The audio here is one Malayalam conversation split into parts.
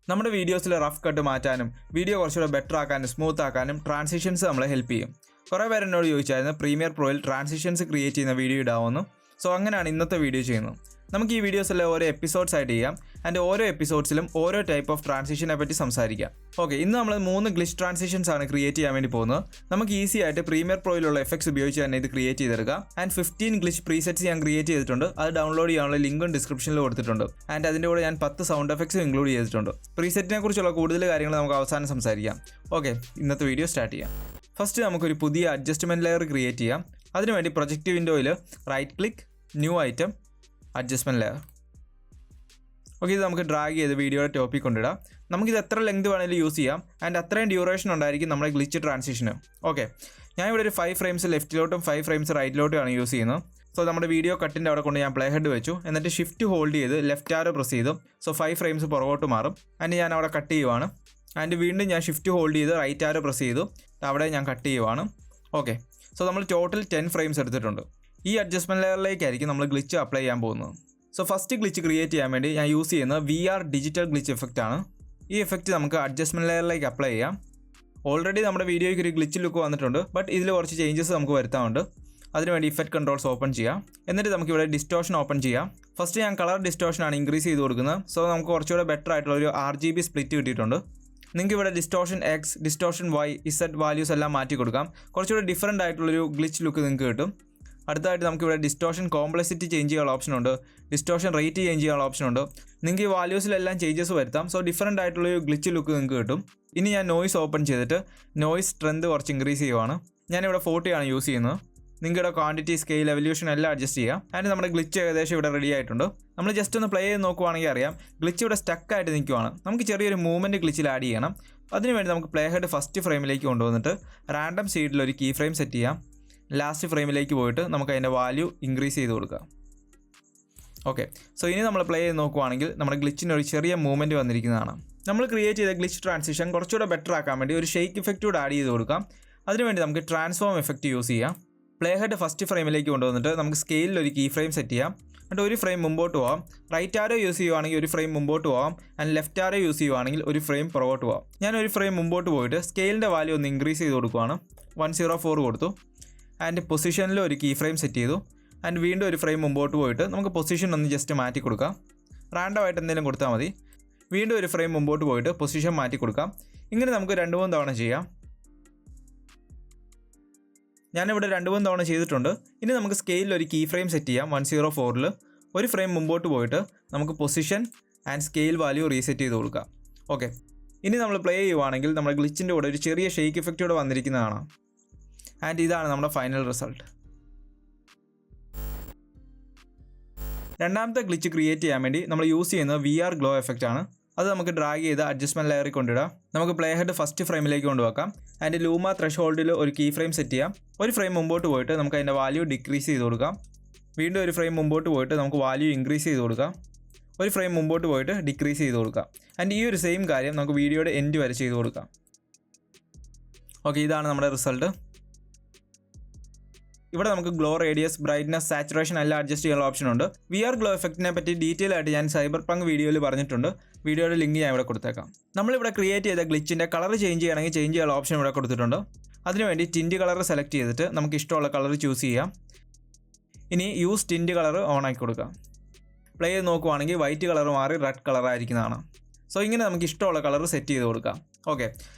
നമ്മുടെ വീഡിയോസിൽ റഫ് കട്ട് മാറ്റാനും വീഡിയോ കുറച്ചുകൂടെ ബെറ്റർ ആക്കാനും സ്മൂത്ത് ആക്കാനും ട്രാൻസിഷൻസ് നമ്മളെ ഹെൽപ്പ് ചെയ്യും. കുറേ പേര് എന്നോട് ചോദിച്ചായിരുന്നു പ്രീമിയർ പ്രോയിൽ ട്രാൻസിഷൻസ് ക്രിയേറ്റ് ചെയ്യുന്ന വീഡിയോ ഇടാവുന്നു. സോ അങ്ങനെയാണ് ഇന്നത്തെ വീഡിയോ ചെയ്യുന്നത്. നമുക്ക് ഈ വീഡിയോസ് എല്ലാം ഓരോ എപ്പിസോഡ്സ് ആയിട്ട് ചെയ്യാം. ആൻഡ് ഓരോ എപ്പിസോഡ്സിലും ഓരോ ടൈപ്പ് ഓഫ് ട്രാൻസിഷനെ പറ്റി സംസാരിക്കാം. ഓക്കെ, ഇന്ന് നമ്മൾ 3 ഗ്ലിച്ച് ട്രാൻസിഷൻസ് ആണ് ക്രിയേറ്റ് ചെയ്യാൻ വേണ്ടി പോകുന്നത്. നമുക്ക് ഈസി ആയിട്ട് പ്രീമിയർ പ്രോയിലുള്ള എഫക്ട്സ് ഉപയോഗിച്ച് തന്നെ ഇത് ക്രിയേറ്റ് ചെയ്തെടുക്കാം. ആൻഡ് 15 ഗ്ലിച്ച് പ്രീസെറ്റ്സ് ഞാൻ ക്രിയേറ്റ് ചെയ്തിട്ടുണ്ട്. അത് ഡൗൺലോഡ് ചെയ്യാനുള്ള ലിങ്കും ഡിസ്ക്രിപ്ഷനിൽ കൊടുത്തിട്ടുണ്ട്. ആൻഡ് അതിൻ്റെ കൂടെ ഞാൻ 10 സൗണ്ട് എഫക്ട്സും ഇൻക്ലൂഡ് ചെയ്തിട്ടുണ്ട്. പ്രീസെറ്റിനെ കുറിച്ചുള്ള കൂടുതൽ കാര്യങ്ങൾ നമുക്ക് അവസാനം സംസാരിക്കാം. ഓക്കെ, ഇന്നത്തെ വീഡിയോ സ്റ്റാർട്ട് ചെയ്യാം. ഫസ്റ്റ് നമുക്കൊരു പുതിയ അഡ്ജസ്റ്റ്മെൻറ്റ് ലെയർ ക്രിയേറ്റ് ചെയ്യാം. അതിനുവേണ്ടി പ്രൊജക്റ്റ് വിൻഡോയിൽ right click, new item, adjustment layer. Okay, ഇത് നമുക്ക് ഡ്രാഗ് ചെയ്ത് വീഡിയോയുടെ ടോപ്പിൽ കൊണ്ടിടാം. നമുക്കിത് എത്ര ലെങ്ത് വേണമെങ്കിലും യൂസ് ചെയ്യാം. ആൻഡ് അത്രയും ഡ്യൂറേഷൻ ഉണ്ടായിരിക്കും നമ്മുടെ ഗ്ലിച്ച് ട്രാൻസിഷന്. ഓക്കെ, ഞാനിവിടെ ഒരു 5 ഫ്രെയിംസ് ലെഫ്റ്റിലോട്ടും 5 ഫ്രെയിംസ് റൈറ്റിലോട്ടുമാണ് യൂസ് ചെയ്യുന്നത്. സോ നമ്മുടെ വീഡിയോ കട്ടിൻ്റെ അവിടെ കൊണ്ട് ഞാൻ പ്ലേ ഹെഡ് വെച്ചു. എന്നിട്ട് ഷിഫ്റ്റ് ഹോൾഡ് ചെയ്ത് ലെഫ്റ്റ് ആരോ പ്രസ് ചെയ്തു. സോ 5 ഫ്രെയിംസ് പുറകോട്ട് മാറും. ആൻഡ് ഞാൻ അവിടെ കട്ട് ചെയ്യുവാണ്. ആൻഡ് വീണ്ടും ഞാൻ ഷിഫ്റ്റ് ഹോൾഡ് ചെയ്ത് റൈറ്റ് ആരോ പ്രസ് ചെയ്തു. അവിടെ ഞാൻ കട്ട് ചെയ്യുവാണ്. ഓക്കെ, സോ നമ്മൾ ടോട്ടൽ 10 ഫ്രെയിംസ് എടുത്തിട്ടുണ്ട്. ഈ അഡ്ജസ്റ്റ്മെൻറ്റ് ലെയറിലേക്കായിരിക്കും നമ്മൾ ഗ്ലിച്ച് അപ്ലൈ ചെയ്യാൻ പോകുന്നത്. സോ ഫസ്റ്റ് ഗ്ലിച്ച് ക്രിയേറ്റ് ചെയ്യാൻ വേണ്ടി ഞാൻ യൂസ് ചെയ്യുന്നത് VR ഡിജിറ്റൽ ഗ്ലിച്ച് എഫക്റ്റ് ആണ്. ഈ എഫക്റ്റ് നമുക്ക് അഡ്ജസ്റ്റ്മെൻറ്റ് ലെയറിലേക്ക് അപ്ലൈ ചെയ്യാം. ഓൾറെഡി നമ്മുടെ വീഡിയോയ്ക്ക് ഒരു ഗ്ലിച്ച് ലുക്ക് വന്നിട്ടുണ്ട്. ബട്ട് ഇതിൽ കുറച്ച് ചേഞ്ചസ് നമുക്ക് വരുത്താനുണ്ട്. അതിനുവേണ്ടി ഇഫക്റ്റ് കൺട്രോൾസ് ഓപ്പൺ ചെയ്യാം. എന്നിട്ട് നമുക്കിവിടെ ഡിസ്റ്റോഷൻ ഓപ്പൺ ചെയ്യാം. ഫസ്റ്റ് ഞാൻ കളർ ഡിസ്റ്റോഷനാണ് ഇൻക്രീസ് ചെയ്ത് കൊടുക്കുന്നത്. സോ നമുക്ക് കുറച്ചുകൂടെ ബെറ്റർ ആയിട്ടുള്ള ഒരു RGB സ്പ്ലിറ്റ് കിട്ടിയിട്ടുണ്ട്. നിങ്ങൾക്ക് ഇവിടെ distortion X, distortion Y, Z values എല്ലാം മാറ്റി കൊടുക്കാം. കുറച്ചുകൂടെ ഡിഫറൻ്റ് ആയിട്ടുള്ളൊരു ഗ്ലിച്ച് ലുക്ക് നിങ്ങൾക്ക് കിട്ടും. അടുത്തായിട്ട് നമുക്കിവിടെ ഡിസ്റ്റോഷൻ കോംപ്ലക്സിറ്റി ചേഞ്ച് ചെയ്യാനുള്ള ഓപ്ഷനുണ്ട്. ഡിസ്റ്റോഷൻ റേറ്റ് ചേഞ്ച് ചെയ്യാനുള്ള ഓപ്ഷനുണ്ട്. നിങ്ങൾക്ക് ഈ വാല്യൂസിലെല്ലാം ചേഞ്ചസ് വരുത്താം. സോ ഡിഫറൻ്റ് ആയിട്ടുള്ളൊരു ഗ്ലിച്ച് ലുക്ക് നിങ്ങൾക്ക് കിട്ടും. ഇനി ഞാൻ നോയ്സ് ഓപ്പൺ ചെയ്തിട്ട് നോയ്സ് സ്ട്രെങ്ത് കുറച്ച് ഇൻക്രീസ് ചെയ്യുവാണ്. ഞാനിവിടെ 40 ആണ് യൂസ് ചെയ്യുന്നത്. നിങ്ങളുടെ ക്വാണ്ടിറ്റി, സ്കെയിൽ, എവല്യൂഷൻ എല്ലാം അഡ്ജസ്റ്റ് ചെയ്യാം. ആൻഡ് നമ്മുടെ ഗ്ലിച്ച് ഏകദേശം ഇവിടെ റെഡി ആയിട്ടുണ്ട്. നമ്മൾ ജസ്റ്റ് ഒന്ന് പ്ലേ ചെയ്ത് നോക്കുവാണെങ്കിൽ അറിയാം ഗ്ലിച്ച് ഇവിടെ സ്റ്റക്കായിട്ട് നിൽക്കുവാണ്. നമുക്ക് ചെറിയൊരു മൂവ്മെൻറ്റ് ഗ്ലിച്ചിൽ ആഡ് ചെയ്യണം. അതിനുവേണ്ടി നമുക്ക് പ്ലേ ഹെഡ് ഫസ്റ്റ് ഫ്രെയിമിലേക്ക് കൊണ്ടുവന്നിട്ട് റാൻഡം സീഡിൽ ഒരു കീ ഫ്രെയിം സെറ്റ് ചെയ്യാം. ലാസ്റ്റ് ഫ്രെയിമിലേക്ക് പോയിട്ട് നമുക്ക് അതിൻ്റെ വാല്യൂ ഇൻക്രീസ് ചെയ്ത് കൊടുക്കാം. ഓക്കെ, സോ ഇനി നമ്മൾ പ്ലേ ചെയ്ത് നോക്കുവാണെങ്കിൽ നമ്മുടെ ഗ്ലിച്ചിന് ഒരു ചെറിയ മൂവ്മെൻറ്റ് വന്നിരിക്കുന്നതാണ്. നമ്മൾ ക്രിയേറ്റ് ചെയ്ത ഗ്ലിച്ച് ട്രാൻസിഷൻ കുറച്ചുകൂടെ ബെറ്റർ ആക്കാൻ വേണ്ടി ഒരു ഷെയ്ക്ക് ഇഫക്റ്റ് കൂടെ ആഡ് ചെയ്ത് കൊടുക്കാം. അതിനുവേണ്ടി നമുക്ക് ട്രാൻസ്ഫോം എഫക്റ്റ് യൂസ് ചെയ്യാം. പ്ലേ ഹെഡ് ഫസ്റ്റ് ഫ്രെയിമിലേക്ക് കൊണ്ടുവന്നിട്ട് നമുക്ക് സ്കെയിലിൽ ഒരു കീ ഫ്രെയിം സെറ്റ് ചെയ്യാം. എന്നിട്ട് ഒരു ഫ്രെയിം മുമ്പോട്ട് പോകാം. റൈറ്റ് ആരോ യൂസ് ചെയ്യുവാണെങ്കിൽ ഒരു ഫ്രെയിം മുമ്പോട്ട് പോകാം. ആൻഡ് ലെഫ്റ്റ് ആരോ യൂസ് ചെയ്യുവാണെങ്കിൽ ഒരു ഫ്രെയിം പുറകോട്ട് പോകാം. ഞാൻ ഒരു ഫ്രെയിം മുമ്പോട്ട് പോയിട്ട് സ്കെയിലിൻ്റെ വാല്യൂ ഒന്ന് ഇൻക്രീസ് ചെയ്ത് കൊടുക്കുവാണ്. 104 കൊടുത്തു. ആൻഡ് പൊസിഷനിൽ ഒരു കീ ഫ്രെയിം സെറ്റ് ചെയ്തു. ആൻഡ് വീണ്ടും ഒരു ഫ്രെയിം മുമ്പോട്ട് പോയിട്ട് നമുക്ക് പൊസിഷൻ ഒന്ന് ജസ്റ്റ് മാറ്റി കൊടുക്കാം. റാൻഡമായിട്ട് എന്തെങ്കിലും കൊടുത്താൽ മതി. വീണ്ടും ഒരു ഫ്രെയിം മുമ്പോട്ട് പോയിട്ട് പൊസിഷൻ മാറ്റി കൊടുക്കാം. ഇങ്ങനെ നമുക്ക് 2-3 തവണ ചെയ്യാം. ഞാനിവിടെ 2-3 തവണ ചെയ്തിട്ടുണ്ട്. ഇനി നമുക്ക് സ്കെയിലിൽ ഒരു കീ ഫ്രെയിം സെറ്റ് ചെയ്യാം. 104 ഒരു ഫ്രെയിം മുമ്പോട്ട് പോയിട്ട് നമുക്ക് position and scale value reset ചെയ്ത് കൊടുക്കാം. ഓക്കെ, ഇനി നമ്മൾ പ്ലേ ചെയ്യുവാണെങ്കിൽ നമ്മുടെ ഗ്ലിച്ചിൻ്റെ കൂടെ ഒരു ചെറിയ ഷെയ്ക്ക് എഫക്റ്റ് കൂടെ വന്നിരിക്കുന്നതാണ്. ആൻഡ് ഇതാണ് നമ്മുടെ ഫൈനൽ റിസൾട്ട്. രണ്ടാമത്തെ ഗ്ലിച്ച് ക്രിയേറ്റ് ചെയ്യാൻ വേണ്ടി നമ്മൾ യൂസ് ചെയ്യുന്നത് VR ഗ്ലോ എഫക്റ്റ് ആണ്. അത് നമുക്ക് ഡ്രാഗ് ചെയ്ത് അഡ്ജസ്റ്റ്മെൻറ്റ് ലെയറിൽ കൊണ്ടിടാം. നമുക്ക് പ്ലേ ഹെഡ് ഫസ്റ്റ് ഫ്രെയിമിലേക്ക് കൊണ്ടുവെക്കാം. ആൻഡ് ലൂമ ത്രഷ് ഹോൾഡിൽ ഒരു കീ ഫ്രെയിം സെറ്റ് ചെയ്യാം. ഒരു ഫ്രെയിം മുമ്പോട്ട് പോയിട്ട് നമുക്ക് അതിൻ്റെ വാല്യൂ ഡിക്രീസ് ചെയ്ത് കൊടുക്കാം. വീണ്ടും ഒരു ഫ്രെയിം മുമ്പോട്ട് പോയിട്ട് നമുക്ക് വാല്യൂ ഇൻക്രീസ് ചെയ്ത് കൊടുക്കാം. ഒരു ഫ്രെയിം മുമ്പോട്ട് പോയിട്ട് ഡിക്രീസ് ചെയ്ത് കൊടുക്കാം. ആൻഡ് ഈ ഒരു സെയിം കാര്യം നമുക്ക് വീഡിയോയുടെ എൻഡ് വരെ ചെയ്ത് കൊടുക്കാം. ഓക്കെ, ഇതാണ് നമ്മുടെ റിസൾട്ട്. ഇവിടെ നമുക്ക് ഗ്ലോ റേഡിയസ്, ബ്രൈറ്റ്നസ്, സാച്ചുറേഷൻ എല്ലാം അഡ്ജസ്റ്റ് ചെയ്യാനുള്ള ഓപ്ഷൻ ഉണ്ട്. VR ഗ്ലോ എഫക്റ്റിനെ പറ്റി ഡീറ്റെയിൽ ആയിട്ട് ഞാൻ സൈബർ പങ്ക് വീഡിയോയിൽ പറഞ്ഞിട്ടുണ്ട്. വീഡിയോയുടെ ലിങ്ക് ഞാൻ ഇവിടെ കൊടുത്തേക്കാം. നമ്മളിവിടെ ക്രിയേറ്റ് ചെയ്ത ഗ്ലിച്ചിൻ്റെ കളർ ചേഞ്ച് ചെയ്യണമെങ്കിൽ ചേഞ്ച് ചെയ്യാനുള്ള ഓപ്ഷൻ ഇവിടെ കൊടുത്തിട്ടുണ്ട്. അതിനുവേണ്ടി ടിൻറ്റ് കളർ സെലക്ട് ചെയ്തിട്ട് നമുക്ക് ഇഷ്ടമുള്ള കളർ ചൂസ് ചെയ്യാം. ഇനി യൂസ് ടിൻറ്റ് കളർ ഓൺ ആക്കി കൊടുക്കാം. പ്ലേ ചെയ്ത് നോക്കുവാണെങ്കിൽ വൈറ്റ് കളർ മാറി റെഡ് കളർ ആയിരിക്കുന്നതാണ്. സോ ഇങ്ങനെ നമുക്ക് ഇഷ്ടമുള്ള കളർ സെറ്റ് ചെയ്ത് കൊടുക്കാം. ഓക്കെ,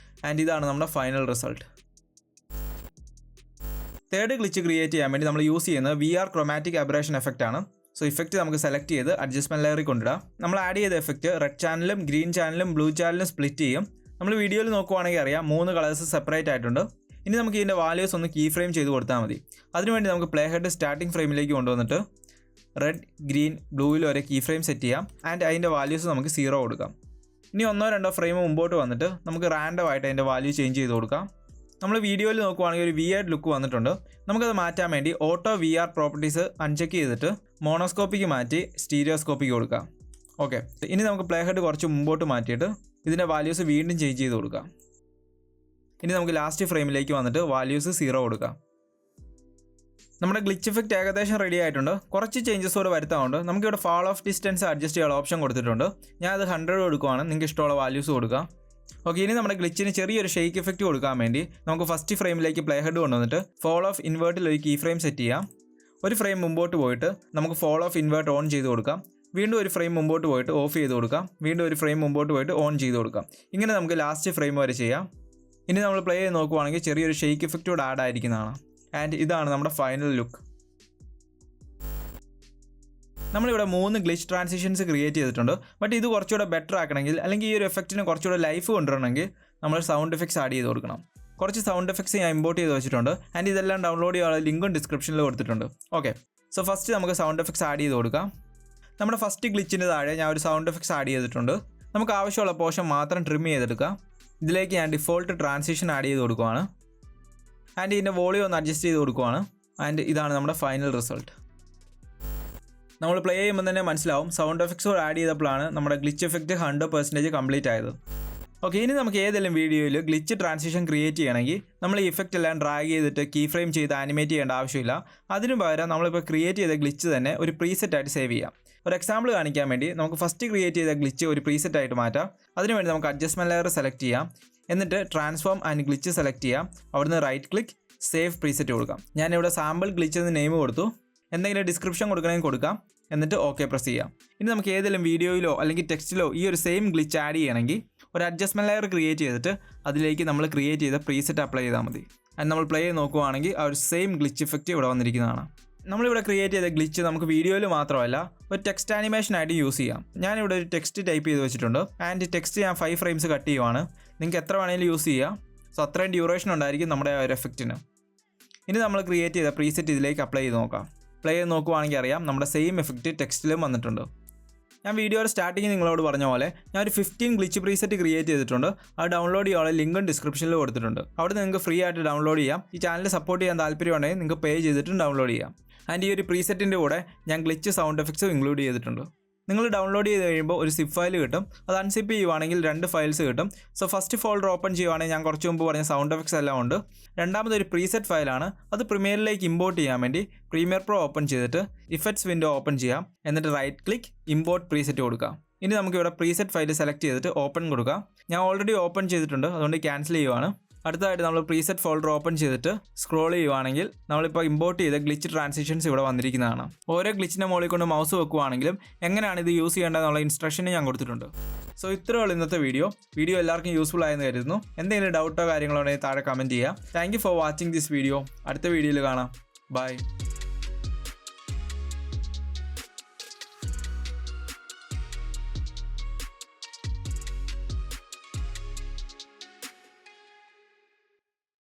ആൻഡ് ഇതാണ് നമ്മുടെ final result. Third glitch create ചെയ്യാൻ വേണ്ടി നമ്മൾ യൂസ് ചെയ്യുന്നത് VR chromatic aberration എഫക്റ്റ് ആണ്. സോ ഇഫക്റ്റ് നമുക്ക് സെലക്ട് ചെയ്ത് അഡ്ജസ്റ്റ്മെൻറ്റ് ലെയറിൽ കൊണ്ടിടാം. നമ്മൾ ആഡ് ചെയ്ത എഫക്റ്റ് റെഡ് ചാനലും ഗ്രീൻ ചാനലും ബ്ലൂ ചാനലും സ്പ്ലിറ്റ് ചെയ്യും. നമ്മൾ വീഡിയോയിൽ നോക്കുവാണെങ്കിൽ അറിയാം 3 കളേഴ്സ് സെപ്പറേറ്റ് ആയിട്ടുണ്ട്. ഇനി നമുക്ക് ഇതിൻ്റെ വാല്യൂസ് ഒന്ന് കീ ഫ്രെയിം ചെയ്ത് കൊടുത്താൽ മതി. അതിനുവേണ്ടി നമുക്ക് പ്ലേ ഹെഡ് സ്റ്റാർട്ടിംഗ് ഫ്രെയിമിലേക്ക് കൊണ്ടുവന്നിട്ട് റെഡ്, ഗ്രീൻ, ബ്ലൂവിൽ ഒരു കീ ഫ്രെയിം സെറ്റ് ചെയ്യാം. ആൻഡ് അതിൻ്റെ വാല്യൂസ് നമുക്ക് 0 കൊടുക്കാം. ഇനി 1-2 ഫ്രെയിം മുമ്പോട്ട് വന്നിട്ട് നമുക്ക് റാൻഡമായിട്ട് അതിൻ്റെ വാല്യൂ ചേഞ്ച് ചെയ്ത് കൊടുക്കാം. നമ്മൾ വീഡിയോയിൽ നോക്കുവാണെങ്കിൽ ഒരു വിയേർഡ് ലുക്ക് വന്നിട്ടുണ്ട്. നമുക്കത് മാറ്റാൻ വേണ്ടി ഓട്ടോ VR പ്രോപ്പർട്ടീസ് അൺചെക്ക് ചെയ്തിട്ട് മോണോസ്കോപ്പിക്ക് മാറ്റി സ്റ്റീരിയോസ്കോപ്പിക്ക് കൊടുക്കാം. ഓക്കെ, ഇനി നമുക്ക് പ്ലേ ഹെഡ് കുറച്ച് മുമ്പോട്ട് മാറ്റിയിട്ട് ഇതിൻ്റെ വാല്യൂസ് വീണ്ടും ചേഞ്ച് ചെയ്ത് കൊടുക്കാം. ഇനി നമുക്ക് ലാസ്റ്റ് ഫ്രെയിമിലേക്ക് വന്നിട്ട് വാല്യൂസ് 0 കൊടുക്കാം. നമ്മുടെ ഗ്ലിച്ച് ഇഫക്റ്റ് ഏകദേശം റെഡി ആയിട്ടുണ്ട്. കുറച്ച് ചേഞ്ചസ് കൂടെ വരുത്താറുണ്ട്. നമുക്കിവിടെ ഫാൾ ഓഫ് ഡിസ്റ്റൻസ് അഡ്ജസ്റ്റ് ചെയ്യാനുള്ള ഓപ്ഷൻ കൊടുത്തിട്ടുണ്ട്. ഞാൻ അത് 100 കൊടുക്കുവാണ്. നിങ്ങൾക്ക് ഇഷ്ടമുള്ള വാല്യൂസ് കൊടുക്കുക. ഓക്കെ, ഇനി നമ്മുടെ ഗ്ലിച്ചിന് ചെറിയൊരു ഷെയ്ക്ക് ഇഫക്റ്റ് കൊടുക്കാൻ വേണ്ടി നമുക്ക് ഫസ്റ്റ് ഫ്രെയിമിലേക്ക് പ്ലേ ഹെഡ് കൊണ്ടുവന്നിട്ട് ഫോൾ ഓഫ് ഇൻവേർട്ടിൽ ഒരു കീ ഫ്രെയിം സെറ്റ് ചെയ്യാം. ഒരു ഫ്രെയിം മുമ്പോട്ട് പോയിട്ട് നമുക്ക് ഫോൾ ഓഫ് ഇൻവേർട്ട് ഓൺ ചെയ്ത് കൊടുക്കാം. വീണ്ടും ഒരു ഫ്രെയിം മുമ്പോട്ട് പോയിട്ട് ഓഫ് ചെയ്ത് കൊടുക്കാം. വീണ്ടും ഒരു ഫ്രെയിം മുമ്പോട്ട് പോയിട്ട് ഓൺ ചെയ്ത് കൊടുക്കാം. ഇങ്ങനെ നമുക്ക് ലാസ്റ്റ് ഫ്രെയിം വരെ ചെയ്യാം. ഇനി നമ്മൾ പ്ലേ ചെയ്ത് നോക്കുവാണെങ്കിൽ ചെറിയൊരു ഷെയ്ക്ക് ഇഫക്റ്റ് കൂടെ ആഡ് ആയിരിക്കുന്നതാണ്. ആൻഡ് ഇതാണ് നമ്മുടെ ഫൈനൽ ലുക്ക്. നമ്മളിവിടെ 3 ഗ്ലിച്ച് ട്രാൻസിഷൻസ് ക്രിയേറ്റ് ചെയ്തിട്ടുണ്ട്. ബട്ട് ഇത് കുറച്ചുകൂടെ ബെറ്റർ ആക്കണമെങ്കിൽ അല്ലെങ്കിൽ ഈ ഒരു എഫക്റ്റിന് കുറച്ചുകൂടെ ലൈഫ് കൊണ്ടുവരണമെങ്കിൽ നമ്മൾ സൗണ്ട് എഫക്ട്സ് ആഡ് ചെയ്ത് കൊടുക്കണം. കുറച്ച് സൗണ്ട് എഫക്ട്സ് ഞാൻ ഇമ്പോർട്ട് ചെയ്ത് വെച്ചിട്ടുണ്ട്. ആൻഡ് ഇതെല്ലാം ഡൗൺലോഡ് ചെയ്യാനുള്ള ലിങ്കും ഡിസ്ക്രിപ്ഷനിൽ കൊടുത്തിട്ടുണ്ട്. ഓക്കെ, സോ ഫസ്റ്റ് നമുക്ക് സൗണ്ട് എഫക്ട്സ് ആഡ് ചെയ്ത് കൊടുക്കാം. നമ്മുടെ ഫസ്റ്റ് ഗ്ലിച്ചിൻ്റെ താഴെ ഞാൻ ഒരു സൗണ്ട് എഫക്ട്സ് ആഡ് ചെയ്തിട്ടുണ്ട്. നമുക്ക് ആവശ്യമുള്ള പോർഷൻ മാത്രം ട്രിം ചെയ്തെടുക്കാം. ഇതിലേക്ക് ഞാൻ ഡിഫോൾട്ട് ട്രാൻസിഷൻ ആഡ് ചെയ്ത് കൊടുക്കുവാണ്. ആൻഡ് ഇതിൻ്റെ വോളിയം ഒന്ന് അഡ്ജസ്റ്റ് ചെയ്ത് കൊടുക്കുവാണ്. ആൻഡ് ഇതാണ് നമ്മുടെ ഫൈനൽ റിസൾട്ട്. നമ്മൾ പ്ലേ ചെയ്യുമ്പോൾ തന്നെ മനസ്സിലാവും സൗണ്ട് എഫക്ട്സ് ആഡ് ചെയ്തപ്പോഴാണ് നമ്മുടെ ഗ്ലിച്ച് എഫക്റ്റ് 100% കംപ്ലീറ്റ് ആയത്. ഓക്കെ, ഇനി നമുക്ക് ഏതെങ്കിലും വീഡിയോയിൽ ഗ്ലിച്ച് ട്രാൻസിഷൻ ക്രിയേറ്റ് ചെയ്യണമെങ്കിൽ നമ്മൾ ഈ ഇഫക്റ്റ് എല്ലാം ഡ്രാഗ് ചെയ്തിട്ട് കീ ഫ്രെയിം ചെയ്ത് ആനിമേറ്റ് ചെയ്യേണ്ട ആവശ്യമില്ല. അതിനു പകരം നമ്മളിപ്പോൾ ക്രിയേറ്റ് ചെയ്ത ഗ്ലിച്ച് തന്നെ ഒരു പ്രീസെറ്റ് ആയിട്ട് സേവ് ചെയ്യാം. ഒരു എക്സാമ്പിൾ കാണിക്കാൻ വേണ്ടി നമുക്ക് ഫസ്റ്റ് ക്രിയേറ്റ് ചെയ്ത ഗ്ലിച്ച് ഒരു പ്രീസെറ്റ് ആയിട്ട് മാറ്റാം. അതിനുവേണ്ടി നമുക്ക് അഡ്ജസ്റ്റ്മെൻറ്റ് ലെയർ സെലക്ട് ചെയ്യാം. എന്നിട്ട് ട്രാൻസ്ഫോം ആൻഡ് ഗ്ലിച്ച് സെലക്ട് ചെയ്യാം. അവിടുന്ന് റൈറ്റ് ക്ലിക്ക് സേവ് പ്രീസെറ്റ് കൊടുക്കാം. ഞാനിവിടെ സാമ്പിൾ ഗ്ലിച്ച് എന്ന് നെയിം കൊടുത്തു. എന്തെങ്കിലും ഡിസ്ക്രിപ്ഷൻ കൊടുക്കണമെങ്കിൽ കൊടുക്കാം. എന്നിട്ട് ഓക്കെ പ്രസ് ചെയ്യാം. ഇനി നമുക്ക് ഏതെങ്കിലും വീഡിയോയിലോ അല്ലെങ്കിൽ ടെക്സ്റ്റിലോ ഈ ഒരു സെയിം ഗ്ലിച്ച് ആഡ് ചെയ്യണമെങ്കിൽ ഒരു അഡ്ജസ്റ്റ്മെൻറ്റ് ലെയർ ക്രിയേറ്റ് ചെയ്തിട്ട് അതിലേക്ക് നമ്മൾ ക്രിയേറ്റ് ചെയ്ത പ്രീസെറ്റ് അപ്ലൈ ചെയ്താൽ മതി. ആൻഡ് നമ്മൾ പ്ലേ ചെയ്ത് നോക്കുവാണെങ്കിൽ ആ ഒരു സെയിം ഗ്ലിച്ച് ഇഫക്റ്റ് ഇവിടെ വന്നിരിക്കുന്നതാണ്. നമ്മളിവിടെ ക്രിയേറ്റ് ചെയ്ത ഗ്ലിച്ച് നമുക്ക് വീഡിയോയിൽ മാത്രമല്ല ഒരു ടെക്സ്റ്റ് ആനിമേഷനായിട്ട് യൂസ് ചെയ്യാം. ഞാനിവിടെ ഒരു ടെക്സ്റ്റ് ടൈപ്പ് ചെയ്ത് വെച്ചിട്ടുണ്ട്. ആൻഡ് ടെക്സ്റ്റ് ഞാൻ 5 ഫ്രെയിംസ് കട്ട് ചെയ്യുവാണ്. നിങ്ങൾക്ക് എത്ര വേണമെങ്കിലും യൂസ് ചെയ്യാം. സോ അത്രയും ഡ്യൂറേഷൻ ഉണ്ടായിരിക്കും നമ്മുടെ ആ ഒരു എഫക്റ്റിന്. ഇനി നമ്മൾ ക്രിയേറ്റ് ചെയ്ത പ്രീസെറ്റ് ഇതിലേക്ക് അപ്ലൈ ചെയ്ത് നോക്കാം. പ്ലേ ചെയ്ത് നോക്കുവാണെങ്കിൽ അറിയാം നമ്മുടെ സെയിം എഫക്റ്റ് ടെക്സ്റ്റിലും വന്നിട്ടുണ്ട്. ഞാൻ വീഡിയോയുടെ സ്റ്റാർട്ടിങ് നിങ്ങളോട് പറഞ്ഞ പോലെ ഞാൻ ഒരു 15 ഗ്ലിച്ച് പ്രീസെറ്റ് ക്രിയേറ്റ് ചെയ്തിട്ടുണ്ട്. അത് ഡൗൺലോഡ് ചെയ്യാനുള്ള ലിങ്കും ഡിസ്ക്രിപ്ഷനിൽ കൊടുത്തിട്ടുണ്ട്. അവിടെ നിങ്ങൾക്ക് ഫ്രീ ആയിട്ട് ഡൗൺലോഡ് ചെയ്യാം. ഈ ചാനൽ സപ്പോർട്ട് ചെയ്യാൻ താല്പര്യമുണ്ടെങ്കിൽ നിങ്ങൾക്ക് പേ ചെയ്തിട്ടും ഡൗൺലോഡ് ചെയ്യാം. ആൻഡ് ഈ ഒരു പ്രീസെറ്റിൻ്റെ കൂടെ ഞാൻ ഗ്ലിച്ച് സൗണ്ട് എഫക്ട്സും ഇൻക്ലൂഡ് ചെയ്തിട്ടുണ്ട്. നിങ്ങൾ ഡൗൺലോഡ് ചെയ്ത് കഴിയുമ്പോൾ ഒരു സിപ്പ് ഫയൽ കിട്ടും. അത് അൺസിപ്പ് ചെയ്യുവാണെങ്കിൽ 2 ഫയൽസ് കിട്ടും. സോ ഫസ്റ്റ് ഫോൾഡർ ഓപ്പൺ ചെയ്യുവാണെങ്കിൽ ഞാൻ കുറച്ച് മുമ്പ് പറഞ്ഞ സൗണ്ട് എഫക്ട്സ് എല്ലാം ഉണ്ട്. രണ്ടാമതൊരു പ്രീസെറ്റ് ഫയലാണ്. അത് പ്രീമിയറിലേക്ക് ഇമ്പോർട്ട് ചെയ്യാൻ വേണ്ടി പ്രീമിയർ പ്രോ ഓപ്പൺ ചെയ്തിട്ട് ഇഫക്ട്സ് വിൻഡോ ഓപ്പൺ ചെയ്യാം. എന്നിട്ട് റൈറ്റ് ക്ലിക്ക് ഇമ്പോർട്ട് പ്രീസെറ്റ് കൊടുക്കാം. ഇനി നമുക്കിവിടെ പ്രീസെറ്റ് ഫയൽ സെലക്ട് ചെയ്തിട്ട് ഓപ്പൺ കൊടുക്കാം. ഞാൻ ഓൾറെഡി ഓപ്പൺ ചെയ്തിട്ടുണ്ട്, അതുകൊണ്ട് ക്യാൻസൽ ചെയ്യുവാണ്. അടുത്തതായിട്ട് നമ്മൾ പ്രീസെറ്റ് ഫോൾഡർ ഓപ്പൺ ചെയ്തിട്ട് സ്ക്രോൾ ചെയ്യുവാണെങ്കിൽ നമ്മളിപ്പോൾ ഇമ്പോർട്ട് ചെയ്ത ഗ്ലിച്ച് ട്രാൻസിഷൻസ് ഇവിടെ വന്നിരിക്കുന്നതാണ്. ഓരോ ഗ്ലിച്ചിൻ്റെ മുകളിൽ കൊണ്ട് മൗസ് വെക്കുവാണെങ്കിലും എങ്ങനെയാണ് ഇത് യൂസ് ചെയ്യേണ്ടതെന്നുള്ള ഇൻസ്ട്രക്ഷന് ഞാൻ കൊടുത്തിട്ടുണ്ട്. സോ ഇത്രയുള്ള ഇന്നത്തെ വീഡിയോ എല്ലാവർക്കും യൂസ്ഫുൾ ആയെന്ന് കരുതുന്നു. എന്തെങ്കിലും ഡൗട്ടോ കാര്യങ്ങളോ ഉണ്ടെങ്കിൽ താഴെ കമൻറ്റ് ചെയ്യുക. Thank you for watching this video. അടുത്ത വീഡിയോയിൽ കാണാം. ബൈ.